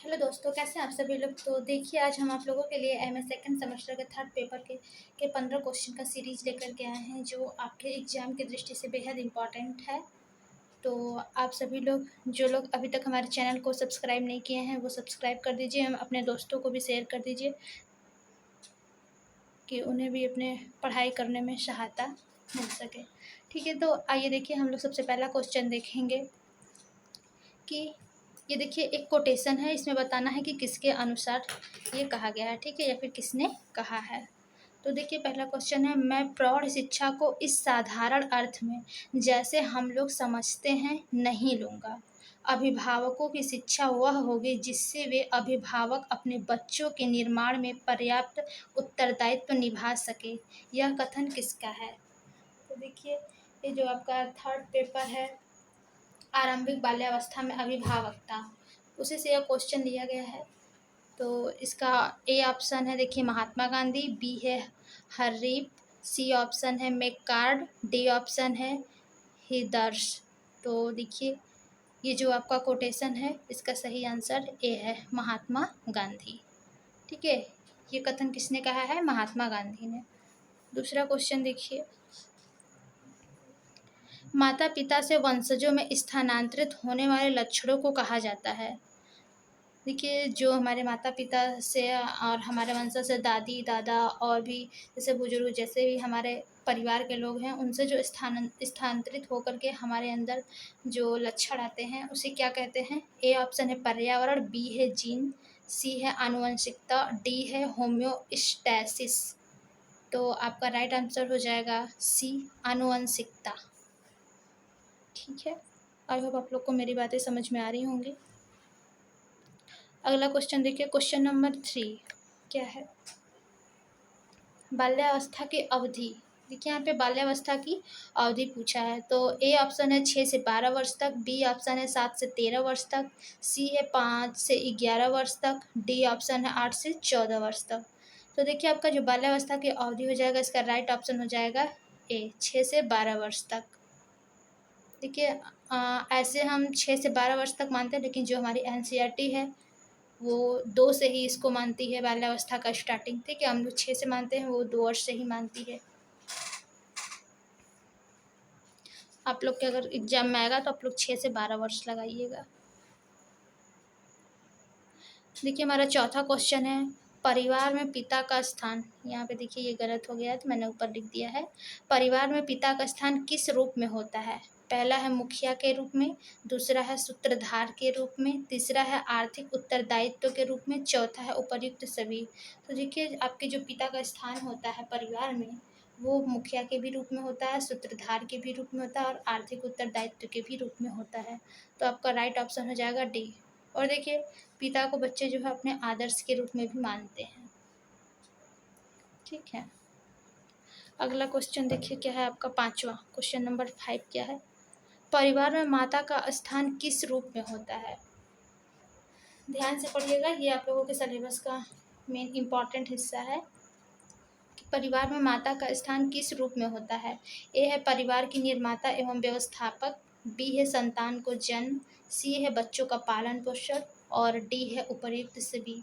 Hello दोस्तों, कैसे हैं आप सभी लोग। तो देखिए, आज हम आप लोगों के लिए एमए सेकंड सेमेस्टर के थर्ड पेपर के 15 क्वेश्चन का सीरीज लेकर के आए हैं, जो आपके एग्जाम की दृष्टि से बेहद इम्पॉर्टेंट है। तो आप सभी लोग, जो लोग अभी तक हमारे चैनल को सब्सक्राइब नहीं किए हैं, वो सब्सक्राइब कर दीजिए। हम अपने दोस्तों को भी शेयर कर दीजिए कि उन्हें भी अपने पढ़ाई करने में सहायता मिल सके। ठीक है, तो आइए देखिए, हम लोग सबसे पहला क्वेश्चन देखेंगे कि ये देखिए, एक कोटेशन है, इसमें बताना है कि किसके अनुसार ये कहा गया है, ठीक है, या फिर किसने कहा है। तो देखिए, पहला क्वेश्चन है, मैं प्रौढ़ शिक्षा को इस साधारण अर्थ में जैसे हम लोग समझते हैं नहीं लूँगा। अभिभावकों की शिक्षा वह होगी जिससे वे अभिभावक अपने बच्चों के निर्माण में पर्याप्त उत्तरदायित्व निभा सके। यह कथन किसका है। तो देखिए, ये जो आपका थर्ड पेपर है, आरंभिक बाल्यावस्था में अभिभावकता, उसी से यह क्वेश्चन लिया गया है। तो इसका ए ऑप्शन है, देखिए, महात्मा गांधी, बी है हर्रिप, सी ऑप्शन है मैककार्ड, डी ऑप्शन है हिदर्स। तो देखिए, ये जो आपका कोटेशन है, इसका सही आंसर ए है, महात्मा गांधी। ठीक है, ये कथन किसने कहा है, महात्मा गांधी ने। दूसरा क्वेश्चन देखिए, माता पिता से वंशजों में स्थानांतरित होने वाले लक्षणों को कहा जाता है। देखिए, जो हमारे माता पिता से और हमारे वंशज से दादी दादा और भी जैसे बुजुर्ग, जैसे भी हमारे परिवार के लोग हैं, उनसे जो स्थानांतरित होकर के हमारे अंदर जो लक्षण आते हैं, उसे क्या कहते हैं। ए ऑप्शन है पर्यावरण, बी है जीन, सी है आनुवंशिकता, डी है होम्योस्टैसिस। तो आपका राइट आंसर हो जाएगा सी, आनुवंशिकता। ठीक है, आई होप आप लोग को मेरी बातें समझ में आ रही होंगी। अगला क्वेश्चन देखिए, क्वेश्चन नंबर 3 क्या है, बाल्यावस्था की अवधि। देखिए, यहाँ पे बाल्यावस्था की अवधि पूछा है। तो ए ऑप्शन है 6 से 12 वर्ष तक, बी ऑप्शन है 7 से 13 वर्ष तक, सी है 5 से 11 वर्ष तक, डी ऑप्शन है 8 से 14 वर्ष तक। तो देखिए, आपका जो बाल्यावस्था की अवधि हो जाएगा, इसका राइट ऑप्शन हो जाएगा ए, 6 से 12 वर्ष तक। देखिए, ऐसे हम 6 से 12 वर्ष तक मानते हैं, लेकिन जो हमारी एनसीईआरटी है, वो 2 से ही इसको मानती है, बाल्यावस्था का स्टार्टिंग। ठीक है, हम लोग 6 से मानते हैं, वो 2 वर्ष से ही मानती है। आप लोग के अगर एग्जाम में आएगा तो आप लोग 6 से 12 वर्ष लगाइएगा। देखिए, हमारा चौथा क्वेश्चन है, परिवार में पिता का स्थान। यहाँ पे देखिए, ये गलत हो गया है, तो मैंने ऊपर लिख दिया है, परिवार में पिता का स्थान किस रूप में होता है। पहला है मुखिया के रूप में, दूसरा है सूत्रधार के रूप में, तीसरा है आर्थिक उत्तरदायित्व के रूप में, चौथा है उपर्युक्त सभी। तो देखिए, आपके जो पिता का स्थान होता है परिवार में, वो मुखिया के भी रूप में होता है, सूत्रधार के भी रूप में होता है, और आर्थिक उत्तरदायित्व के भी रूप में होता है। तो आपका राइट ऑप्शन हो जाएगा डी। और देखिए, पिता को बच्चे जो है अपने आदर्श के रूप में भी मानते हैं। ठीक है, अगला क्वेश्चन देखिए, क्या है आपका पांचवा, क्वेश्चन नंबर 5 क्या है, परिवार में माता का स्थान किस रूप में होता है। ध्यान से पढ़िएगा, ये आप लोगों के सिलेबस का मेन इम्पॉर्टेंट हिस्सा है कि परिवार में माता का स्थान किस रूप में होता है। ए है परिवार की निर्माता एवं व्यवस्थापक, बी है संतान को जन्म, सी है बच्चों का पालन पोषण, और डी है उपर्युक्त सभी।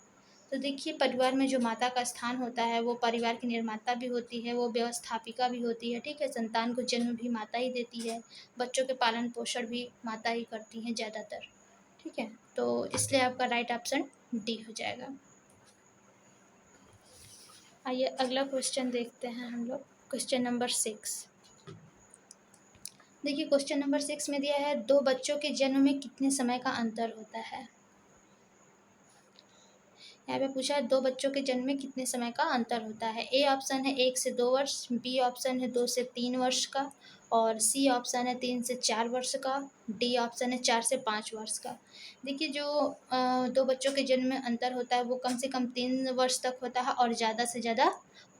तो देखिए, परिवार में जो माता का स्थान होता है, वो परिवार की निर्माता भी होती है, वो व्यवस्थापिका भी होती है। ठीक है, संतान को जन्म भी माता ही देती है, बच्चों के पालन पोषण भी माता ही करती हैं ज़्यादातर। ठीक है, तो इसलिए आपका राइट ऑप्शन डी हो जाएगा। आइए अगला क्वेश्चन देखते हैं हम लोग, क्वेश्चन नंबर 6। देखिए, क्वेश्चन नंबर 6 में दिया है, दो बच्चों के जन्म में कितने समय का अंतर होता है। यहाँ पे पूछा है, दो बच्चों के जन्म में कितने समय का अंतर होता है। ए ऑप्शन है 1 से 2 वर्ष, बी ऑप्शन है 2 से 3 वर्ष का, और सी ऑप्शन है 3 से 4 वर्ष का, डी ऑप्शन है 4 से 5 वर्ष का। देखिए, जो दो बच्चों के जन्म में अंतर होता है, वो कम से कम 3 वर्ष तक होता है, और ज़्यादा से ज़्यादा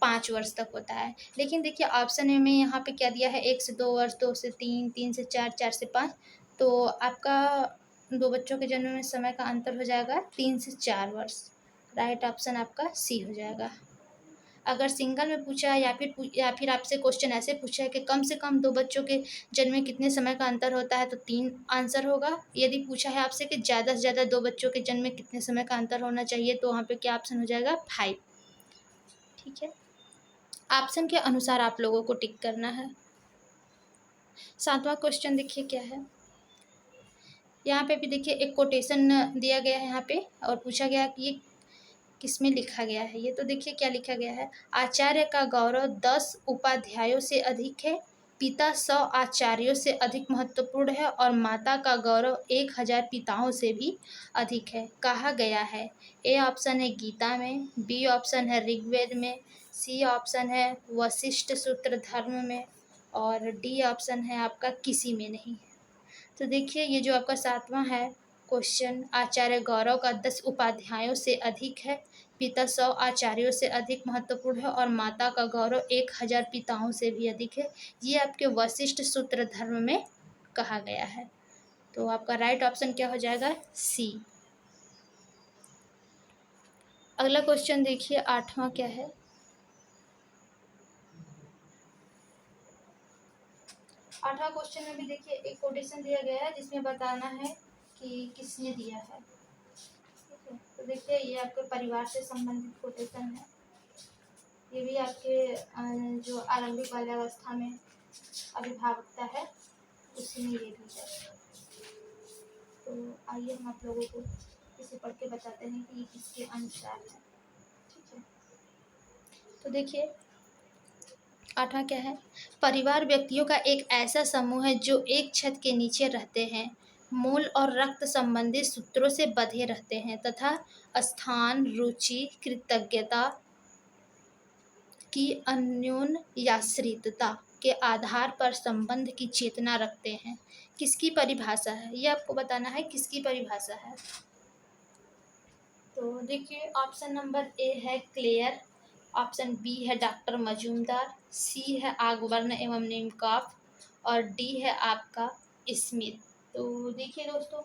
5 वर्ष तक होता है। लेकिन देखिए, ऑप्शन में यहाँ पे क्या दिया है, 1 से 2 वर्ष, 2 से 3, 3 से 4, 4 से 5। तो आपका दो बच्चों के जन्म में समय का अंतर हो जाएगा 3 से 4 वर्ष। राइट ऑप्शन आपका सी हो जाएगा। अगर सिंगल में पूछा है या फिर आपसे क्वेश्चन ऐसे पूछा है कि कम से कम 2 बच्चों के जन्म में कितने समय का अंतर होता है, तो 3 आंसर होगा। यदि पूछा है आपसे कि ज़्यादा से ज़्यादा 2 बच्चों के जन्म में कितने समय का अंतर होना चाहिए, तो वहाँ पे क्या ऑप्शन हो जाएगा? 5। ठीक है, ऑप्शन के अनुसार आप लोगों को टिक करना है। 7वां क्वेश्चन देखिए क्या है। यहाँ पे भी देखिए एक कोटेशन दिया गया है यहाँ पे, और पूछा गया कि ये किसमें लिखा गया है। ये तो देखिए क्या लिखा गया है, आचार्य का गौरव 10 उपाध्यायों से अधिक है, पिता 100 आचार्यों से अधिक महत्वपूर्ण है, और माता का गौरव 1000 पिताओं से भी अधिक है, कहा गया है। ए ऑप्शन है गीता में, बी ऑप्शन है ऋग्वेद में, सी ऑप्शन है वशिष्ठ सूत्र धर्म में, और डी ऑप्शन है आपका किसी में नहीं। तो देखिए ये जो आपका 7वां है क्वेश्चन, आचार्य गौरव का 10 उपाध्यायों से अधिक है, पिता 100 आचार्यों से अधिक महत्वपूर्ण है, और माता का गौरव 1000 पिताओं से भी अधिक है, ये आपके वशिष्ठ सूत्र धर्म में कहा गया है। तो आपका राइट ऑप्शन क्या हो जाएगा? सी। अगला क्वेश्चन देखिए 8वां क्या है। 8वां क्वेश्चन में भी देखिए एक कोटेशन दिया गया है, जिसमें बताना है कि किसने दिया है। ठीक है, तो देखिए ये आपके परिवार से संबंधित कोटेशन है। ये भी आपके जो आरंभिक बाल्यावस्था में अभिभावकता है, उसी में ये भी है। तो आइए हम आप लोगों को इसे पढ़ के बताते हैं कि ये किसके अनुसार है। ठीक है, तो देखिए 8वां क्या है, परिवार व्यक्तियों का एक ऐसा समूह है जो एक छत के नीचे रहते हैं, मूल और रक्त संबंधी सूत्रों से बंधे रहते हैं तथा स्थान, रुचि, कृतज्ञता की अन्योन्याश्रितता के आधार पर संबंध की चेतना रखते हैं। किसकी परिभाषा है? ये आपको बताना है किसकी परिभाषा है। तो देखिए ऑप्शन नंबर ए है क्लेयर, ऑप्शन बी है डॉक्टर मजूमदार, सी है आगवर्ण एवं निमकॉफ, और डी है आपका स्मिथ। तो देखिए दोस्तों,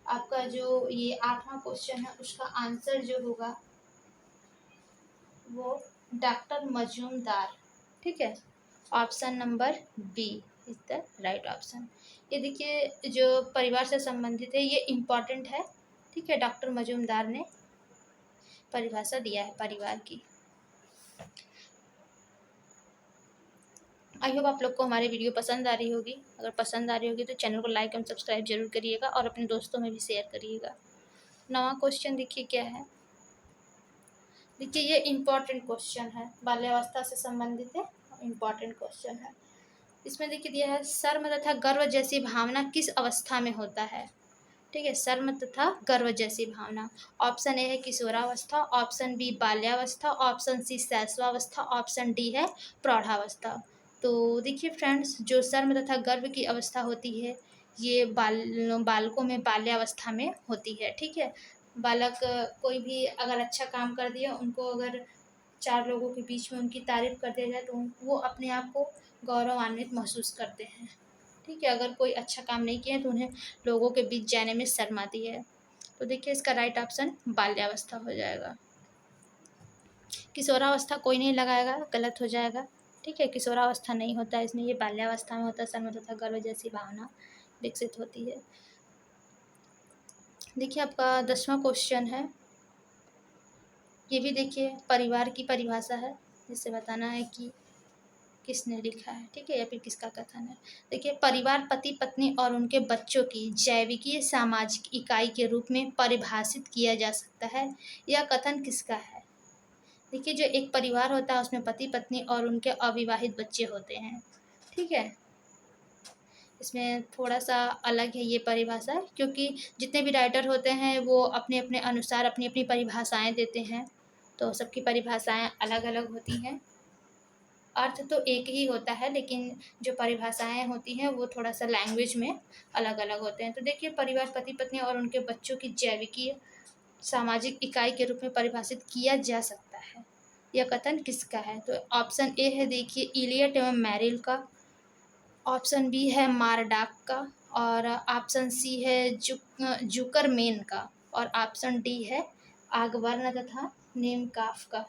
आपका जो ये 8वां क्वेश्चन है उसका आंसर जो होगा वो डॉक्टर मजूमदार। ठीक है, option number B is the right option. ये देखिए जो परिवार से संबंधित है ये इम्पॉर्टेंट है। ठीक है, डॉक्टर मजूमदार ने परिभाषा दिया है परिवार की। आई होप आप लोग को हमारी वीडियो पसंद आ रही होगी। अगर पसंद आ रही होगी तो चैनल को लाइक एंड सब्सक्राइब जरूर करिएगा और अपने दोस्तों में भी शेयर करिएगा। 9वां क्वेश्चन देखिए क्या है। देखिए ये इम्पॉर्टेंट क्वेश्चन है, बाल्यावस्था से संबंधित है, इम्पॉर्टेंट क्वेश्चन है। इसमें देखिए दिया है शर्म तथा गर्व जैसी भावना किस अवस्था में होता है। ठीक है, शर्म तथा गर्व जैसी भावना। ऑप्शन ए है किशोरावस्था, ऑप्शन बी बाल्यावस्था, ऑप्शन सी शैशवावस्था, ऑप्शन डी है प्रौढ़ावस्था। तो देखिए फ्रेंड्स, जो शर्म तथा गर्व की अवस्था होती है ये बालकों में बाल्यावस्था में होती है। ठीक है, बालक कोई भी अगर अच्छा काम कर दिया, उनको अगर 4 लोगों के बीच में उनकी तारीफ कर दिया जाए तो वो अपने आप को गौरवान्वित महसूस करते हैं। ठीक है, अगर कोई अच्छा काम नहीं किया तो उन्हें लोगों के बीच जाने में शर्म आती है। तो देखिए इसका राइट ऑप्शन बाल्यावस्था हो जाएगा। किशोरावस्था कोई नहीं लगाएगा, गलत हो जाएगा। ठीक है, किशोरावस्था नहीं होता है इसमें, ये बाल्यावस्था में होता है। शर्म तथा गर्व जैसी भावना विकसित होती है। देखिए आपका 10वां क्वेश्चन है। ये भी देखिए परिवार की परिभाषा है, जिससे बताना है कि किसने लिखा है। ठीक है, या फिर किसका कथन है। देखिए परिवार पति पत्नी और उनके बच्चों की जैविकीय सामाजिक इकाई के रूप में परिभाषित किया जा सकता है। यह कथन किसका है? देखिए जो एक परिवार होता है उसमें पति पत्नी और उनके अविवाहित बच्चे होते हैं। ठीक है, इसमें थोड़ा सा अलग है ये परिभाषा, क्योंकि जितने भी राइटर होते हैं वो अपने अपने अनुसार अपनी अपनी परिभाषाएं देते हैं, तो सबकी परिभाषाएं अलग अलग होती हैं। अर्थ तो एक ही होता है, लेकिन जो परिभाषाएं होती हैं वो थोड़ा सा लैंग्वेज में अलग अलग होते हैं। तो देखिए परिवार पति पत्नी और उनके बच्चों की जैविकीय सामाजिक इकाई के रूप में परिभाषित किया जा सकता है। यह कथन किसका है? तो ऑप्शन ए है देखिए इलियट एवं मैरिल का, ऑप्शन बी है मारडाक का, और ऑप्शन सी है जुकरमेन का, और ऑप्शन डी है आगवर्न तथा नेमकाफ का।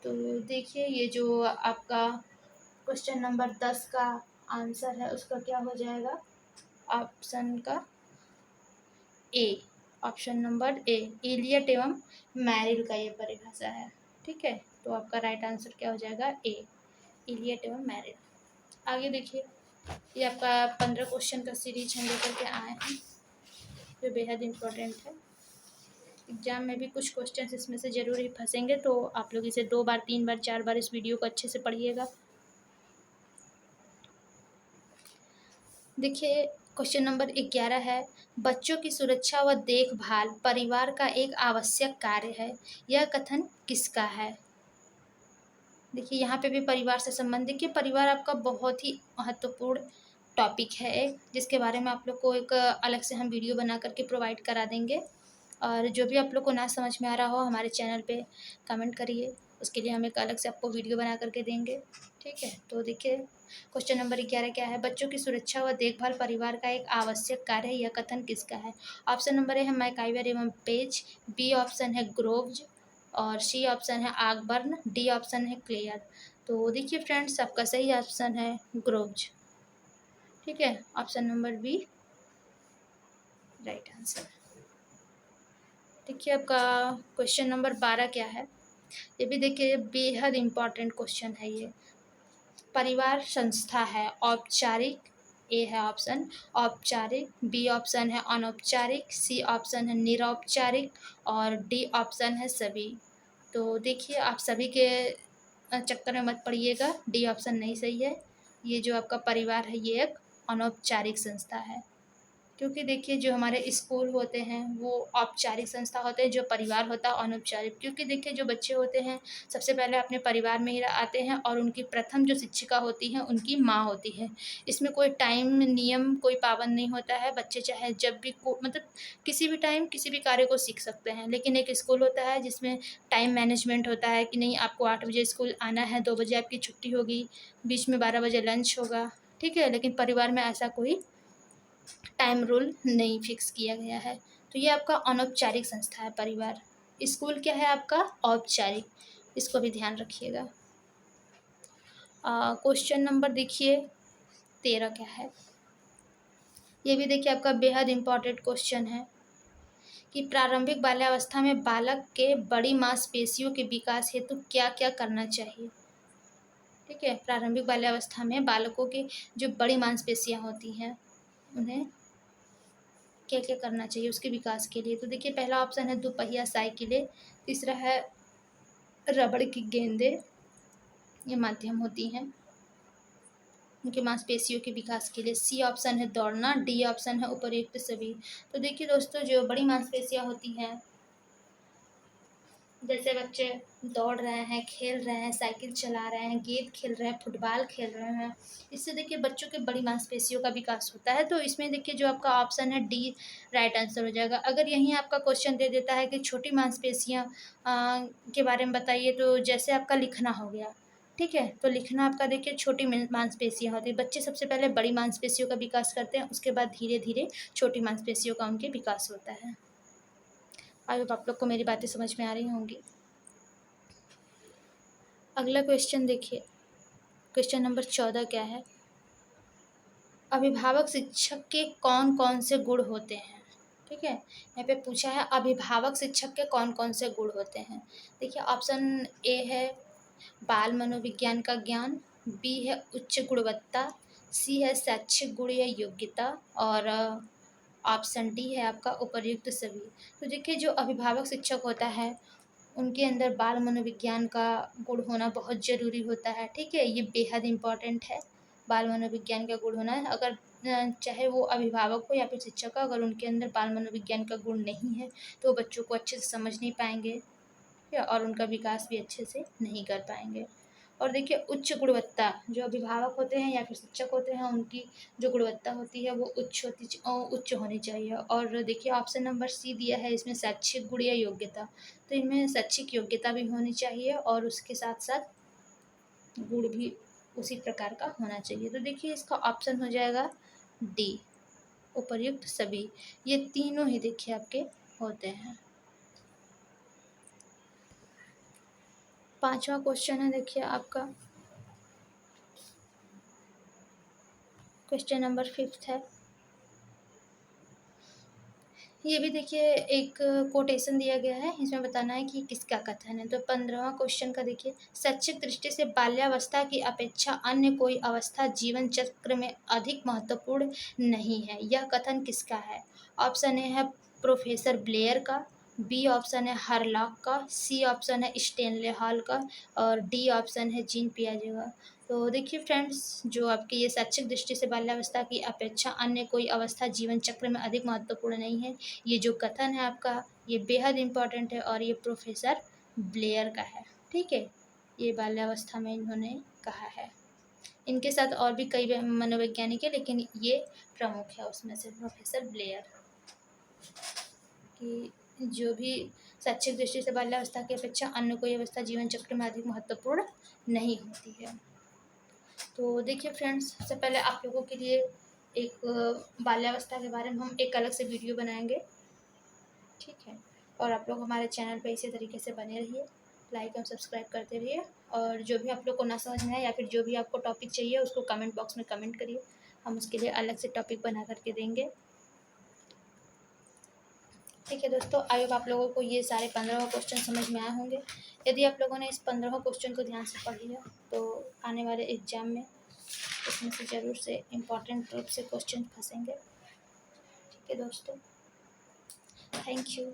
तो देखिए ये जो आपका क्वेश्चन नंबर 10 का आंसर है उसका क्या हो जाएगा, ऑप्शन का ए, ऑप्शन नंबर ए, इलियट एवं मैरिल का ये परिभाषा है। ठीक है, तो आपका राइट आंसर क्या हो जाएगा, ए, इलियट एवं मैरिल। आगे देखिए, ये आपका 15 क्वेश्चन का सीरीज हम लेकर के आए हैं जो बेहद इम्पोर्टेंट है। एग्जाम में भी कुछ क्वेश्चन इसमें से ज़रूर ही फंसेंगे, तो आप लोग इसे 2 बार 3 बार 4 बार इस वीडियो को अच्छे से पढ़िएगा। देखिए क्वेश्चन नंबर 11 है, बच्चों की सुरक्षा व देखभाल परिवार का एक आवश्यक कार्य है, यह कथन किसका है। देखिए यहाँ पे भी परिवार से संबंधित, देखिए परिवार आपका बहुत ही महत्वपूर्ण टॉपिक है एक, जिसके बारे में आप लोग को एक अलग से हम वीडियो बना करके प्रोवाइड करा देंगे। और जो भी आप लोग को ना समझ में आ रहा हो हमारे चैनल पे कमेंट करिए, उसके लिए हम एक अलग से आपको वीडियो बना करके देंगे। ठीक है, तो देखिए क्वेश्चन नंबर 11 क्या है, बच्चों की सुरक्षा व देखभाल परिवार का एक आवश्यक कार्य है, यह कथन किसका है। ऑप्शन नंबर ए है मैकाइवर एवं पेज, बी ऑप्शन है ग्रोव्स, और सी ऑप्शन है आगबर्न, डी ऑप्शन है क्लेयर। तो देखिए फ्रेंड्स आपका सही ऑप्शन है ग्रोव्स। ठीक है, option number B right answer. देखिए आपका क्वेश्चन नंबर 12 क्या है, ये भी देखिए बेहद इम्पॉर्टेंट क्वेश्चन है ये। परिवार संस्था है औपचारिक, ए है ऑप्शन औपचारिक, बी ऑप्शन है अनौपचारिक, सी ऑप्शन है निरौपचारिक, और डी ऑप्शन है सभी। तो देखिए आप सभी के चक्कर में मत पड़िएगा, डी ऑप्शन नहीं सही है। ये जो आपका परिवार है ये एक अनौपचारिक संस्था है, क्योंकि देखिए जो हमारे स्कूल होते हैं वो औपचारिक संस्था होते हैं, जो परिवार होता है अनौपचारिक। क्योंकि देखिए जो बच्चे होते हैं सबसे पहले अपने परिवार में ही आते हैं, और उनकी प्रथम जो शिक्षिका होती हैं उनकी माँ होती है। इसमें कोई टाइम नियम कोई पाबंद नहीं होता है, बच्चे चाहे जब भी मतलब किसी भी टाइम किसी भी कार्य को सीख सकते हैं। लेकिन एक स्कूल होता है जिसमें टाइम मैनेजमेंट होता है कि नहीं आपको 8 बजे स्कूल आना है, 2 बजे आपकी छुट्टी होगी, बीच में 12 बजे लंच होगा। ठीक है, लेकिन परिवार में ऐसा कोई टाइम रूल नहीं फिक्स किया गया है। तो ये आपका अनौपचारिक संस्था है परिवार। स्कूल क्या है आपका औपचारिक, इसको भी ध्यान रखिएगा। क्वेश्चन नंबर देखिए 13 क्या है, ये भी देखिए आपका बेहद इम्पॉर्टेंट क्वेश्चन है कि प्रारंभिक बाल्यावस्था में बालक के बड़ी मांसपेशियों के विकास हेतु क्या क्या करना चाहिए। ठीक है, प्रारंभिक बाल्यावस्था में बालकों की जो बड़ी मांसपेशियां होती हैं उन्हें क्या क्या करना चाहिए उसके विकास के लिए। तो देखिए पहला ऑप्शन है दोपहिया साइकिलें, तीसरा है रबड़ की गेंदें, ये माध्यम होती हैं उनके मांसपेशियों के विकास के लिए। सी ऑप्शन है दौड़ना, डी ऑप्शन है उपर्युक्त सभी। तो देखिए दोस्तों जो बड़ी मांसपेशियां होती हैं, जैसे बच्चे दौड़ रहे हैं, खेल रहे हैं, साइकिल चला रहे हैं, गेंद खेल रहे हैं, फुटबॉल खेल रहे हैं, इससे देखिए बच्चों के बड़ी मांसपेशियों का विकास होता है। तो इसमें देखिए जो आपका ऑप्शन है डी राइट आंसर हो जाएगा। अगर यहीं आपका क्वेश्चन दे देता है कि छोटी मांसपेशियां के बारे में बताइए, तो जैसे आपका लिखना हो गया। ठीक है, तो लिखना आपका देखिए छोटी मांसपेशियां होती है, बच्चे सबसे पहले बड़ी मांसपेशियों का विकास करते हैं, उसके बाद धीरे धीरे छोटी मांसपेशियों का उनके विकास होता है। आई होप आप लोग को मेरी बातें समझ में आ रही होंगी। अगला क्वेश्चन देखिए, क्वेश्चन नंबर 14 क्या है, अभिभावक शिक्षक के कौन कौन से गुण होते हैं। ठीक है, यहाँ पे पूछा है अभिभावक शिक्षक के कौन कौन से गुण होते हैं। देखिए ऑप्शन ए है बाल मनोविज्ञान का ज्ञान, बी है उच्च गुणवत्ता, सी है शैक्षिक गुण या योग्यता, और ऑप्शन डी है आपका उपर्युक्त सभी। तो देखिए जो अभिभावक शिक्षक होता है उनके अंदर बाल मनोविज्ञान का गुण होना बहुत ज़रूरी होता है। ठीक है, ये बेहद इम्पॉर्टेंट है, बाल मनोविज्ञान का गुण होना है। अगर चाहे वो अभिभावक हो या फिर शिक्षक हो, अगर उनके अंदर बाल मनोविज्ञान का गुण नहीं है तो वो बच्चों को अच्छे से समझ नहीं पाएंगे, ठीक है, और उनका विकास भी अच्छे से नहीं कर पाएंगे। और देखिए उच्च गुणवत्ता, जो अभिभावक होते हैं या फिर शिक्षक होते हैं उनकी जो गुणवत्ता होती है वो उच्च होनी चाहिए। और देखिए ऑप्शन नंबर सी दिया है इसमें शैक्षिक गुण या योग्यता, तो इनमें शैक्षिक योग्यता भी होनी चाहिए और उसके साथ साथ गुण भी उसी प्रकार का होना चाहिए। तो देखिए इसका ऑप्शन हो जाएगा डी उपर्युक्त सभी, ये तीनों ही देखिए आपके होते हैं। 5वां क्वेश्चन है, देखिए आपका क्वेश्चन नंबर 5 है। ये भी देखिए एक कोटेशन दिया गया है, इसमें बताना है कि किसका कथन है। तो 15वां क्वेश्चन का देखिए, शैक्षिक दृष्टि से बाल्यावस्था की अपेक्षा अन्य कोई अवस्था जीवन चक्र में अधिक महत्वपूर्ण नहीं है, यह कथन किसका है? ऑप्शन ए है प्रोफेसर ब्लेयर का, बी ऑप्शन है हरलॉक का, सी ऑप्शन है स्टेनले हॉल का और डी ऑप्शन है जीन पियाजे का। तो देखिए फ्रेंड्स, जो आपकी ये शैक्षिक दृष्टि से बाल्यावस्था की अपेक्षा अन्य कोई अवस्था जीवन चक्र में अधिक महत्वपूर्ण नहीं है, ये जो कथन है आपका, ये बेहद इम्पॉर्टेंट है और ये प्रोफेसर ब्लेयर का है। ठीक है, ये बाल्यावस्था में इन्होंने कहा है। इनके साथ और भी कई मनोवैज्ञानिक है, लेकिन ये प्रमुख है उसमें से प्रोफेसर ब्लेयर, कि जो भी शैक्षिक दृष्टि से बाल्यावस्था की अपेक्षा अन्य कोई अवस्था जीवन चक्र में अधिक महत्वपूर्ण नहीं होती है। तो देखिए फ्रेंड्स, सबसे पहले आप लोगों के लिए एक बाल्यावस्था के बारे में हम एक अलग से वीडियो बनाएंगे। ठीक है, और आप लोग हमारे चैनल पे इसी तरीके से बने रहिए, लाइक और सब्सक्राइब करते रहिए। और जो भी आप लोग को ना समझ में आए या फिर जो भी आपको टॉपिक चाहिए उसको कमेंट बॉक्स में कमेंट करिए, हम उसके लिए अलग से टॉपिक बना करके देंगे। ठीक है दोस्तों, आई होप आप लोगों को ये सारे 15 क्वेश्चन समझ में आए होंगे। यदि आप लोगों ने इस 15 क्वेश्चन को ध्यान से पढ़ लिया तो आने वाले एग्जाम में इसमें से ज़रूर से इम्पॉर्टेंट रूप से क्वेश्चन फंसेंगे। ठीक है दोस्तों, थैंक यू।